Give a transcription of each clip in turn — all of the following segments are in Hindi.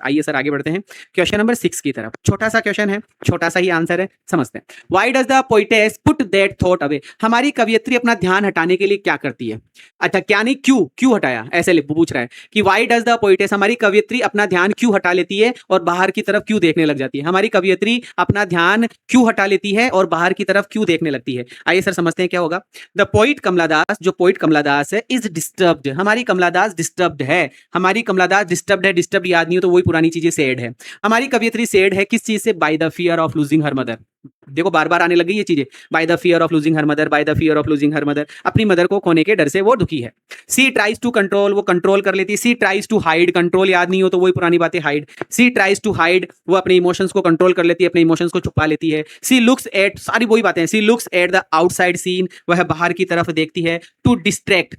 आइए सर आगे बढ़ते हैं क्वेश्चन नंबर 6 की तरफ। छोटा सा क्वेश्चन है, छोटा सा ही आंसर है, समझते हैं। Why does the poetess put that thought away? हमारी कवियत्री अपना ध्यान हटाने के लिए क्या करती है? अच्छा, क्या नहीं, क्यों क्यों हटाया, ऐसे पूछ रहा है कि व्हाई डज द पोइटेस, हमारी कवियत्री अपना ध्यान क्यों हटा लेती है और बाहर की तरफ क्यों देखने लग जाती है? हमारी कवियत्री अपना ध्यान क्यों हटा लेती है और बाहर की तरफ क्यों देखने लगती है? आइए सर समझते हैं क्या होगा। द पोइट कमला दास, जो पोइट कमला दास है, इज डिस्टर्ब्ड, हमारी कमला दास डिस्टर्ब्ड है। हमारी कमला दास डिस्टर्ब्ड है, डिस्टर्ब याद नहीं हो तो वही पुरानी चीजें, सैड है। हमारी कवियत्री सैड है किस चीज से? By the fear of losing her mother. देखो बार बार आने लगी ये चीजें, by the fear of losing her mother, by the fear of losing her mother, अपनी मदर को खोने के डर से वो दुखी है। सी ट्राइज टू कंट्रोल, वो कंट्रोल कर लेती है। She tries to hide, control याद नहीं हो तो वही पुरानी बातें, hide. She tries to hide, वो अपने इमोशंस को कंट्रोल कर लेती है, अपने इमोशंस को छुपा लेती है। सी लुक्स एट, सारी वही बातें हैं। She looks at the outside scene, वह बाहर की तरफ देखती है। To distract,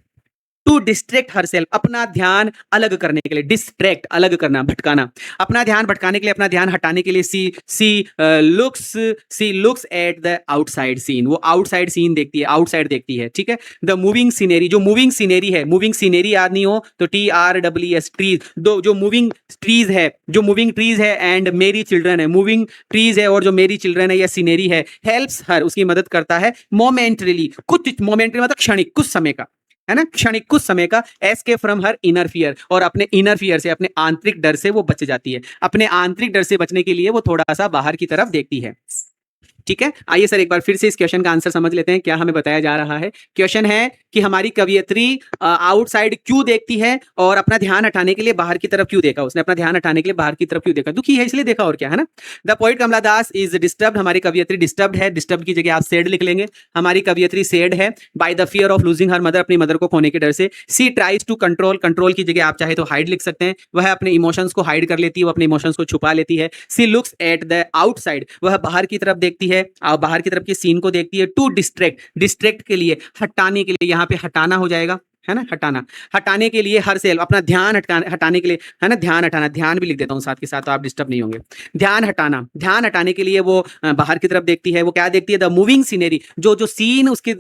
to distract herself, अपना ध्यान अलग करने के लिए। डिस्ट्रैक्ट, अलग करना, भटकाना, अपना ध्यान भटकाने के लिए, अपना ध्यान हटाने के लिए। She looks at the outside scene, वो आउटसाइड सीन देखती है, आउटसाइड देखती है, ठीक है। द मूविंग सीनेरी, जो मूविंग सीनेरी है, मूविंग सीनेरी याद नहीं हो तो TREES, ट्रीज, दो जो मूविंग ट्रीज है, जो मूविंग ट्रीज है एंड मेरी चिल्ड्रन है, मूविंग ट्रीज है और जो मेरी चिल्ड्रन है या सीनेरी है, हेल्प्स हर, उसकी मदद करता है। मोमेंटरीली, कुछ मोमेंटरी मतलब क्षणिक, कुछ समय का, है ना, क्षणिक कुछ समय का। Escape from her inner fear, और अपने इनर फियर से, अपने आंतरिक डर से वो बच जाती है। अपने आंतरिक डर से बचने के लिए वो थोड़ा सा बाहर की तरफ देखती है, ठीक है। आइए सर एक बार फिर से इस क्वेश्चन का आंसर समझ लेते हैं, क्या हमें बताया जा रहा है। क्वेश्चन है कि हमारी कवियत्री आउटसाइड क्यों देखती है और अपना ध्यान हटाने के लिए बाहर की तरफ क्यों देखा, उसने अपना ध्यान हटाने के लिए बाहर की तरफ क्यों देखा? दुखी है इसलिए देखा, और क्या है ना। The poet Kamala Das is disturbed, हमारी कवियत्री डिस्टर्ब्ड है, डिस्टर्ब की जगह आप सैड लिख लेंगे। हमारी कवियत्री सैड है bye the fear of losing her mother, अपनी मदर को खोने के डर से। सी ट्राइज टू कंट्रोल, कंट्रोल की जगह आप चाहे तो हाइड लिख सकते हैं, वह अपने इमोशंस को हाइड कर लेती है, वो अपने इमोशंस को छुपा लेती है। सी लुक्स एट द आउटसाइड, वह बाहर की तरफ देखती है, बाहर की तरफ के सीन को देखती है। टू डिस्ट्रैक्ट, डिस्ट्रैक्ट के लिए, हटाने के लिए, यहाँ पे हटाना हो जाएगा, है ना, हटाना, हटाने के लिए। हर सेल्फ, अपना ध्यान हटाने के लिए, है ना, ध्यान हटाना, ध्यान भी लिख देता हूँ साथ के साथ तो आप डिस्टर्ब नहीं होंगे। ध्यान हटाना, ध्यान हटाने के लिए वो बाहर की तरफ देखती है। वो क्या देखती है? द मूविंग सीनेरी, जो सीन उसकी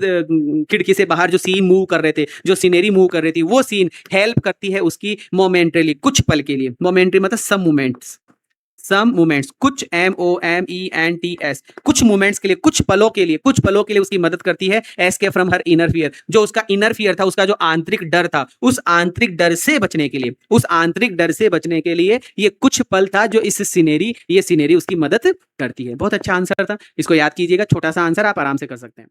खिड़की से बाहर जो सीन मूव कर रहे थे, जो सीनेरी मूव कर रही थी, वो सीन हेल्प करती है उसकी मोमेंटरीली, कुछ पल के लिए। मोमेंटरी मतलब सम मोमेंट्स, सम मोमेंट्स, कुछ, MOMENTS, कुछ मोमेंट्स के लिए, कुछ पलों के लिए, कुछ पलों के लिए उसकी मदद करती है। Escape from her inner fear, जो उसका इनर फियर था, उसका जो आंतरिक डर था, उस आंतरिक डर से बचने के लिए, उस आंतरिक डर से बचने के लिए ये कुछ पल था जो इस सीनेरी, ये सीनेरी उसकी मदद करती है। बहुत अच्छा आंसर था, इसको याद कीजिएगा, छोटा सा आंसर आप आराम से कर सकते हैं।